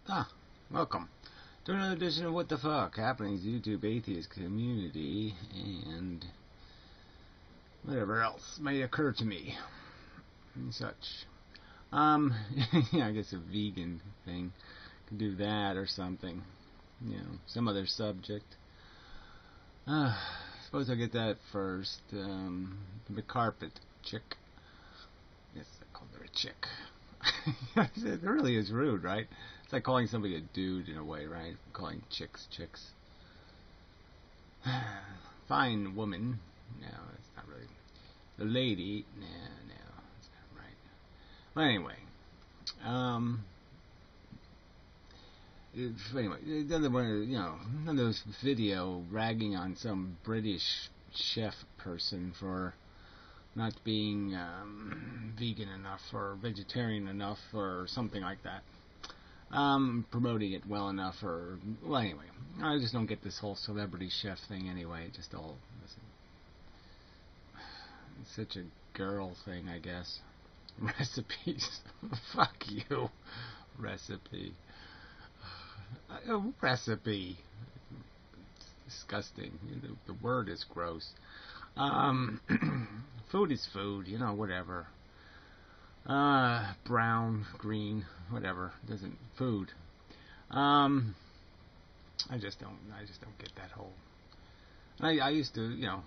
Ah, welcome to another edition of What the Fuck Happenings YouTube Atheist Community and whatever else may occur to me and such. Yeah, I guess a vegan thing. Could do that or something. Some other subject. Suppose I'll get that first. The carpet chick. Yes, I called her a chick. It really is rude, right? It's like calling somebody a dude in a way, right? Calling chicks. Fine woman. No, it's not really. The lady. No, it's not right. Well, anyway. Um. Anyway, another one. None of those video ragging on some British chef person for not being vegan enough or vegetarian enough or something like that. Promoting it well enough well, anyway, I just don't get this whole celebrity chef thing anyway. Just all, it's such a girl thing, I guess. Recipes. Fuck you. Recipe. Recipe. It's disgusting. The word is gross. Food is food, whatever. Brown, green, whatever. Doesn't food. I just don't get that whole. I used to, I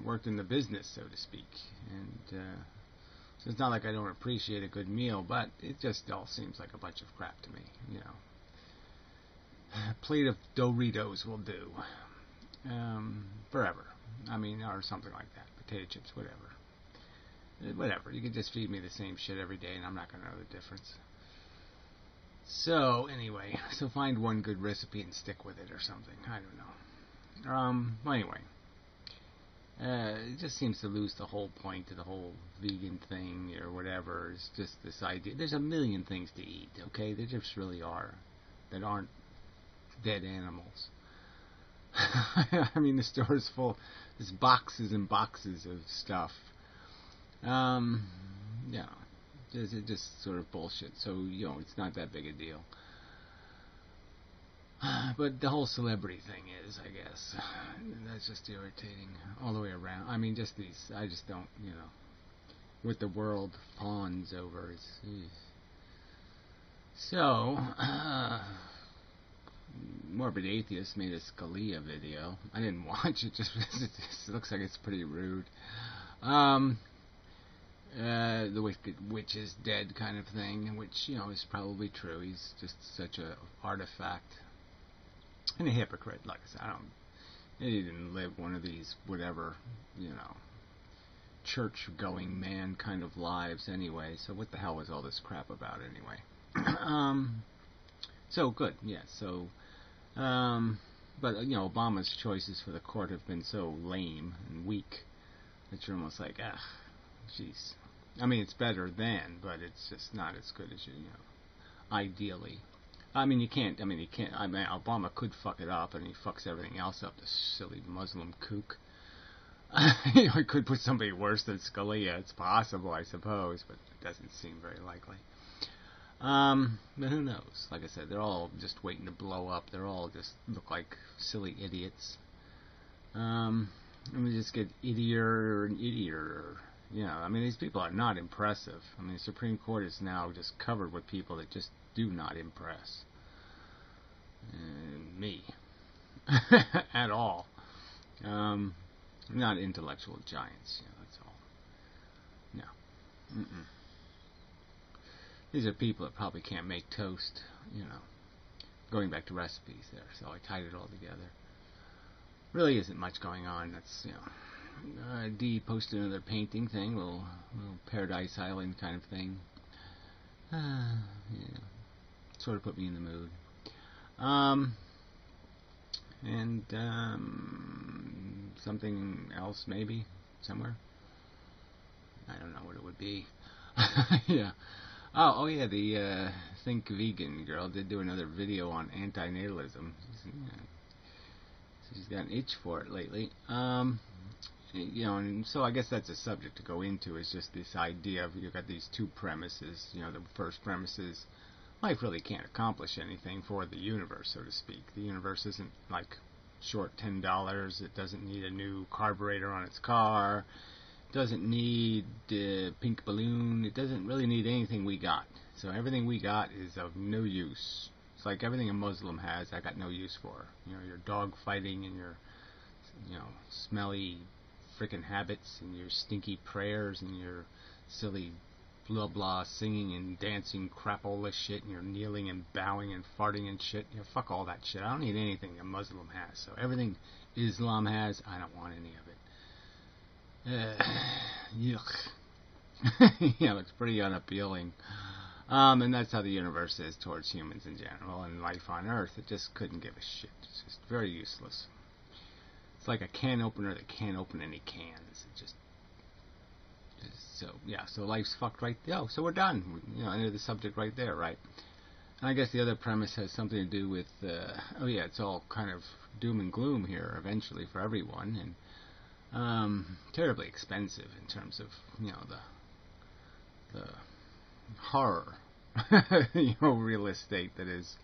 worked in the business, so to speak, and so it's not like I don't appreciate a good meal, but it just all seems like a bunch of crap to me, A plate of Doritos will do, forever. I mean, or something like that. Potato chips, whatever. You can just feed me the same shit every day, and I'm not gonna know the difference. So anyway, find one good recipe and stick with it or something. I don't know. Well, anyway, it just seems to lose the whole point of the whole vegan thing or whatever. It's just this idea. There's a million things to eat. Okay, there just really are that aren't dead animals. I mean, the store is full. There's boxes and boxes of stuff. Yeah. It's just sort of bullshit. So, it's not that big a deal. But the whole celebrity thing is, I guess. That's just irritating all the way around. I mean, just these. I just don't, what the world fawns over. So, Morbid Atheist made a Scalia video. I didn't watch it just because it looks like it's pretty rude. The wicked witch is dead kind of thing, which, is probably true. He's just such a artifact. And a hypocrite, like I said. He didn't live one of these, whatever, church-going man kind of lives anyway. So what the hell was all this crap about anyway? So good, yeah. So, but Obama's choices for the court have been so lame and weak that you're almost like, jeez. I mean, it's better than, but it's just not as good as ideally. I mean, you can't. I mean, Obama could fuck it up, and he fucks everything else up. This silly Muslim kook. He could put somebody worse than Scalia. It's possible, I suppose, but it doesn't seem very likely. But who knows? Like I said, they're all just waiting to blow up. They're all just look like silly idiots. And we just get idioter and idioter. I mean, these people are not impressive. I mean, the Supreme Court is now just covered with people that just do not impress. Me. At all. Not intellectual giants, that's all. No. These are people that probably can't make toast, Going back to recipes there, so I tied it all together. Really isn't much going on. That's, Dee posted another painting thing, little Paradise Island kind of thing. Sort of put me in the mood. And something else maybe somewhere. I don't know what it would be. Yeah. Oh yeah. The Think Vegan girl did do another video on antinatalism. She's got an itch for it lately. And so I guess that's a subject to go into. Is just this idea of you've got these two premises. The first premise is life really can't accomplish anything for the universe, so to speak. The universe isn't like short $10. It doesn't need a new carburetor on its car. It doesn't need a pink balloon. It doesn't really need anything we got. So everything we got is of no use. It's like everything a Muslim has, I got no use for. You know, your dog fighting and your, you know, smelly frickin' habits and your stinky prayers and your silly blah blah singing and dancing crapola shit and your kneeling and bowing and farting and shit. You know, fuck all that shit. I don't need anything a Muslim has. So everything Islam has, I don't want any of it. Yuck. Yeah, it's pretty unappealing. And that's how the universe is towards humans in general and life on Earth. It just couldn't give a shit. It's just very useless. It's like a can opener that can't open any cans. It just so yeah. So life's fucked right there. Oh, so we're done. You know, end of the subject right there, right? And I guess the other premise has something to do with oh yeah, it's all kind of doom and gloom here eventually for everyone, and terribly expensive in terms of, you know, the horror, you know, real estate that is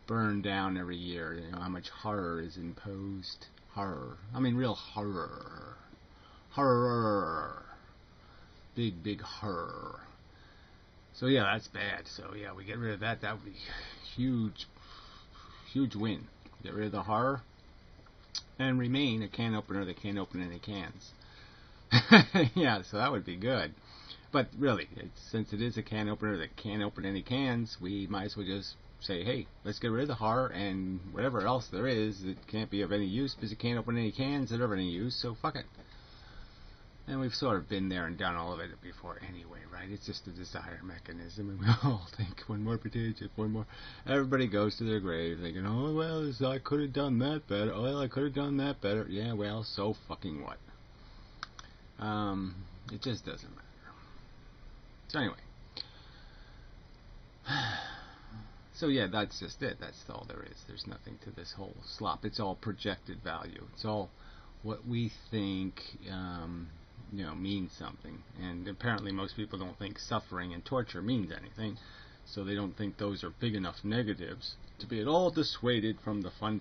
burned down every year. You know how much horror is imposed. Horror. I mean, real horror. Horror. Big horror. So yeah, that's bad. So yeah, we get rid of that. That would be huge win. Get rid of the horror and remain a can opener that can't open any cans. Yeah, so that would be good. But really, since it is a can opener that can't open any cans, we might as well just say, hey, let's get rid of the horror and whatever else there is that can't be of any use because it can't open any cans that are of any use, so fuck it. And we've sort of been there and done all of it before anyway, right? It's just a desire mechanism, and we all think one more potato chip, one more. Everybody goes to their grave thinking, oh, well, I could have done that better. Oh, well, I could have done that better. Yeah, well, so fucking what? It just doesn't matter. So anyway. So yeah, that's just it. That's all there is. There's nothing to this whole slop. It's all projected value. It's all what we think, you know, means something. And apparently most people don't think suffering and torture means anything. So they don't think those are big enough negatives to be at all dissuaded from the fun.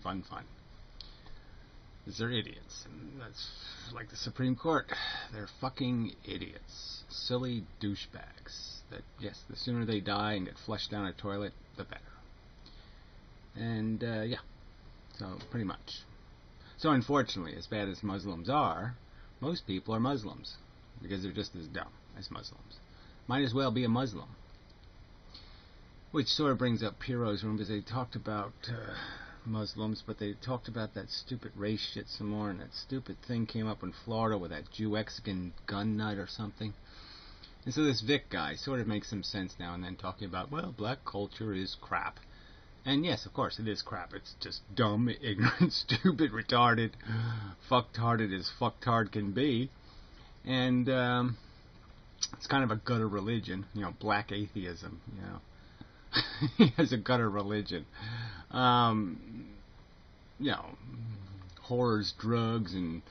Because they're idiots. And that's like the Supreme Court. They're fucking idiots. Silly douchebags. That, yes, the sooner they die and get flushed down a toilet, the better. And, yeah. So, pretty much. So, unfortunately, as bad as Muslims are, most people are Muslims. Because they're just as dumb as Muslims. Might as well be a Muslim. Which sort of brings up Piro's room, because they talked about Muslims, but they talked about that stupid race shit some more, and that stupid thing came up in Florida with that Jew-Mexican gun nut or something. And so this Vic guy sort of makes some sense now and then, talking about, well, black culture is crap. And yes, of course, it is crap. It's just dumb, ignorant, stupid, retarded, fucktarded as fucktard can be. And it's kind of a gutter religion, you know, black atheism, you know. He has a gutter religion. You know, whores, drugs, and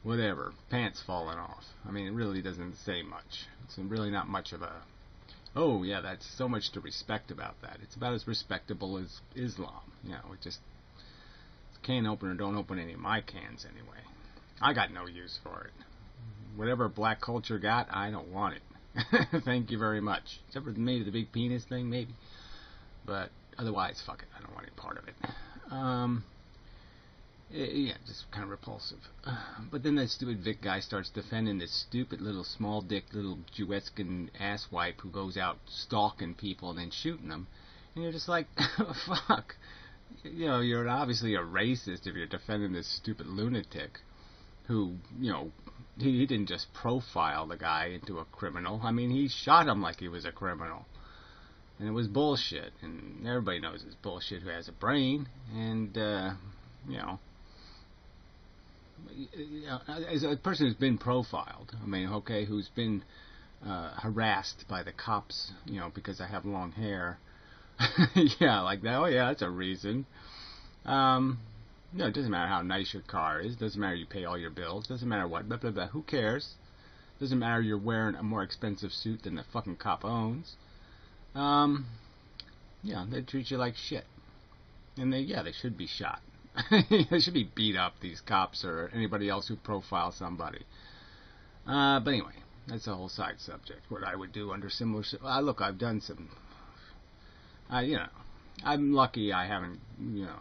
whatever. Pants falling off. I mean, it really doesn't say much. It's really not much of a, oh, yeah, that's so much to respect about that. It's about as respectable as Islam. You know, it just, can opener, don't open any of my cans anyway. I got no use for it. Whatever black culture got, I don't want it. Thank you very much. Except for maybe the big penis thing, maybe. But otherwise, fuck it. I don't want any part of it. Yeah, just kind of repulsive. But then that stupid Vic guy starts defending this stupid little small dick little Jew-Mexican asswipe who goes out stalking people and then shooting them. And you're just like, fuck. You know, you're obviously a racist if you're defending this stupid lunatic who, you know, he didn't just profile the guy into a criminal. I mean, he shot him like he was a criminal. And it was bullshit. And everybody knows it's bullshit who has a brain. And, you know, as a person who's been profiled, I mean, okay, who's been harassed by the cops, you know, because I have long hair. Yeah, like that. Oh, yeah, that's a reason. You know, it doesn't matter how nice your car is. Doesn't matter you pay all your bills. Doesn't matter what. Blah, blah, blah. Who cares? Doesn't matter you're wearing a more expensive suit than the fucking cop owns. You Yeah, they treat you like shit. And they should be shot. They should be beat up, these cops or anybody else who profiles somebody. But anyway, that's a whole side subject. What I would do under similar... look, I've done some... I'm lucky I haven't...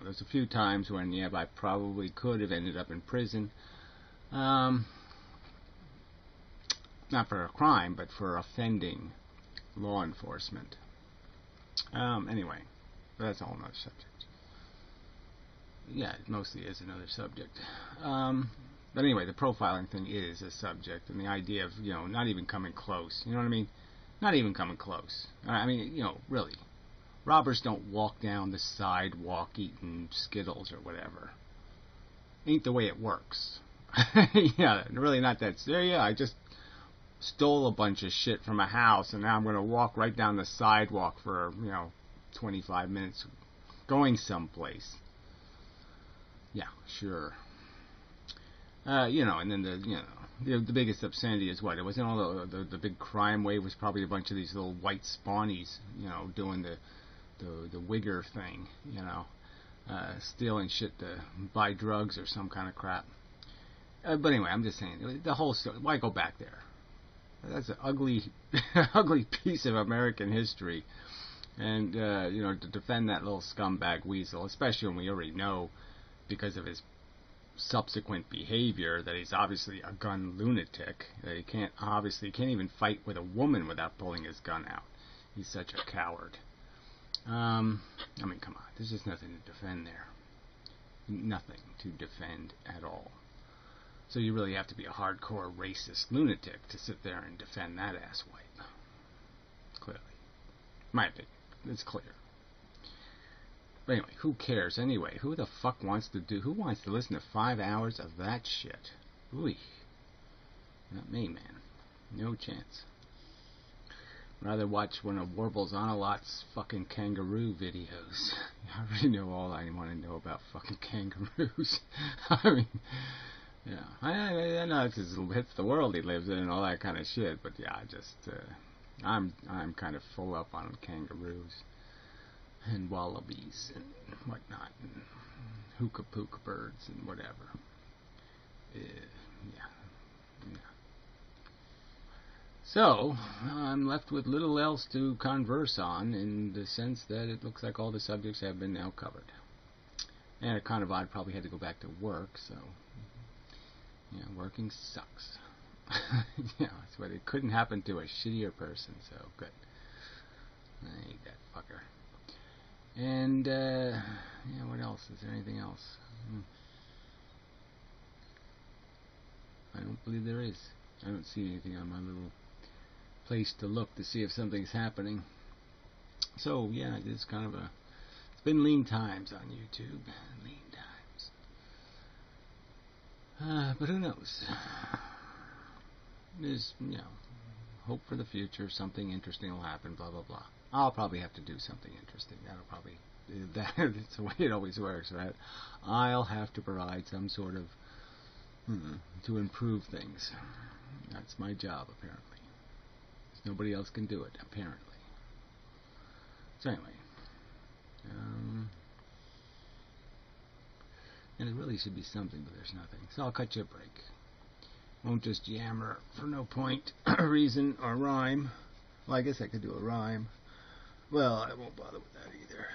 there's a few times when, I probably could have ended up in prison. Not for a crime, but for offending law enforcement. Anyway, that's a whole other subject. Yeah, it mostly is another subject. But anyway, the profiling thing is a subject, and the idea of, not even coming close. You know what I mean? Not even coming close. I mean, really. Robbers don't walk down the sidewalk eating Skittles or whatever. Ain't the way it works. Yeah, really not that serious. Yeah, I just stole a bunch of shit from a house, and now I'm going to walk right down the sidewalk for, 25 minutes going someplace. Yeah, sure. And then the biggest obscenity is what? It wasn't all the big crime wave was probably a bunch of these little white spawnies, doing the wigger thing, stealing shit to buy drugs or some kind of crap. But anyway, I'm just saying, the whole story, why go back there? That's an ugly, ugly piece of American history. And, to defend that little scumbag weasel, especially when we already know, because of his subsequent behavior, that he's obviously a gun lunatic, that he can't even fight with a woman without pulling his gun out. He's such a coward. I mean, come on, there's just nothing to defend there. Nothing to defend at all. So you really have to be a hardcore racist lunatic to sit there and defend that asswipe. Clearly. My opinion. It's clear. But anyway, who cares anyway? Who wants to listen to 5 hours of that shit? Ooh. Not me, man. No chance. Rather watch one of Warbles Onalot's fucking kangaroo videos. I already know all I want to know about fucking kangaroos. I mean, yeah. I know it's the world he lives in and all that kind of shit, but yeah, I'm kind of full up on kangaroos and wallabies and whatnot, and hookah-pook birds and whatever. Yeah. So, I'm left with little else to converse on, in the sense that it looks like all the subjects have been now covered. And it kind of odd, probably had to go back to work, so, working sucks. That's what it couldn't happen to a shittier person, so good. I hate that fucker. And, what else? Is there anything else? I don't believe there is. I don't see anything on my little place to look to see if something's happening. So, yeah, it's been lean times on YouTube. Lean times. But who knows? There's, hope for the future. Something interesting will happen, blah, blah, blah. I'll probably have to do something interesting. That's the way it always works, right? I'll have to provide some sort of, to improve things. That's my job, apparently. Nobody else can do it, apparently. So anyway, and it really should be something, but there's nothing. So I'll cut you a break. Won't just yammer for no point, reason, or rhyme. Well, I guess I could do a rhyme. Well, I won't bother with that either.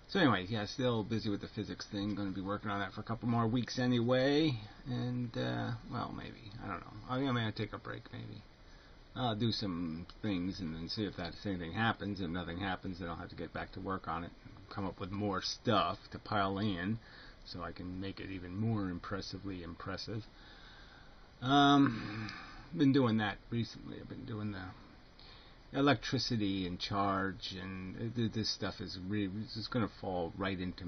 So anyway, yeah, still busy with the physics thing. Going to be working on that for a couple more weeks anyway. And, well, maybe. I don't know. I may take a break, maybe. I'll do some things and then see if anything happens. If nothing happens, then I'll have to get back to work on it. And come up with more stuff to pile in so I can make it even more impressively impressive. Been doing that recently. I've been doing the electricity and charge, and this stuff is really just going to fall right into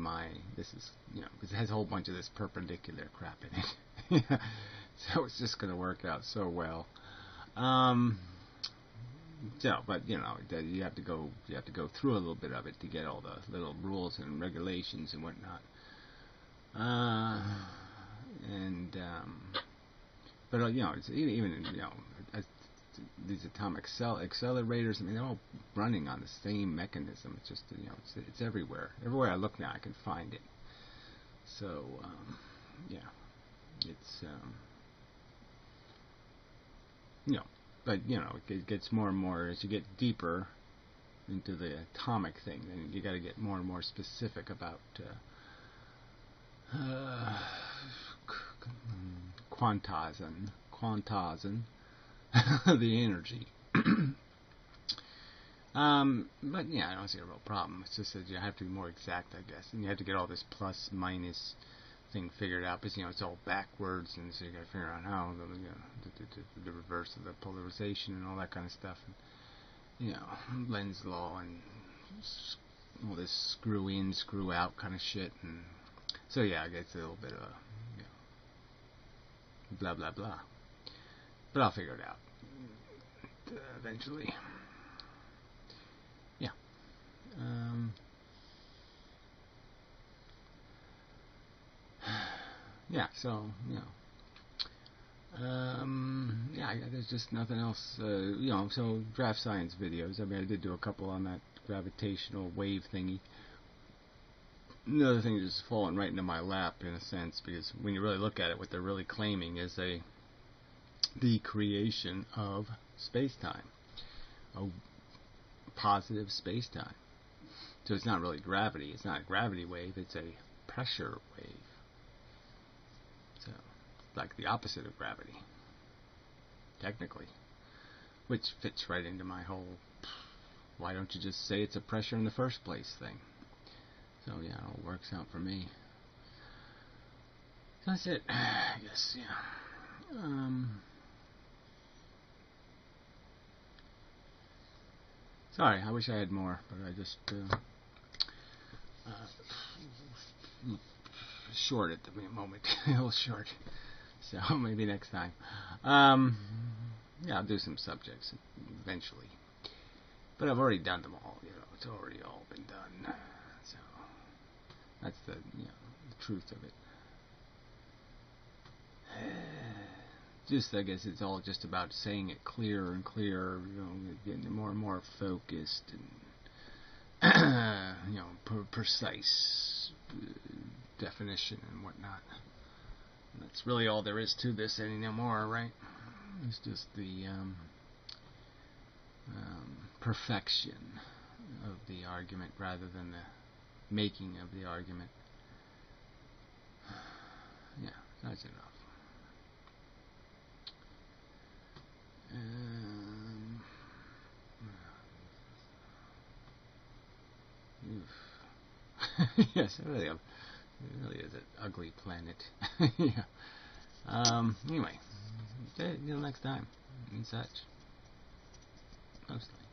because it has a whole bunch of this perpendicular crap in it. So it's just going to work out so well. But you have to go through a little bit of it to get all the little rules and regulations and whatnot. But it's even these atomic accelerators. I mean, they're all running on the same mechanism. It's just, it's everywhere. Everywhere I look now, I can find it. So, yeah, it's, but, it gets more and more, as you get deeper into the atomic thing, then you got to get more and more specific about quantizing the energy. But yeah, I don't see a real problem. It's just that you have to be more exact, I guess, and you have to get all this plus minus thing figured out, because it's all backwards, and so you got to figure out how the reverse of the polarization and all that kind of stuff, and Lenz's law and all this screw in, screw out kind of shit, and so yeah, I guess a little bit of blah blah blah, but I'll figure it out eventually. Yeah. Yeah, so, yeah, there's just nothing else, so draft science videos. I mean, I did do a couple on that gravitational wave thingy. Another thing that's fallen right into my lap, in a sense, because when you really look at it, what they're really claiming is the creation of space-time, a positive space-time. So it's not really gravity. It's not a gravity wave. It's a pressure wave. So, like the opposite of gravity, technically, which fits right into my whole why don't you just say it's a pressure in the first place thing. So yeah, it all works out for me. So that's it, I guess. Yeah. Sorry, I wish I had more, but I just short at the moment. A little short. So maybe next time. Yeah, I'll do some subjects eventually. But I've already done them all. It's already all been done. So that's the the truth of it. Just, I guess it's all just about saying it clearer and clearer. Getting more and more focused and precise definition and whatnot. And that's really all there is to this anymore, right? It's just the perfection of the argument rather than the making of the argument. Yeah, that's enough. Yes, it really is an ugly planet. Yeah. Anyway, until next time, and such. Mostly.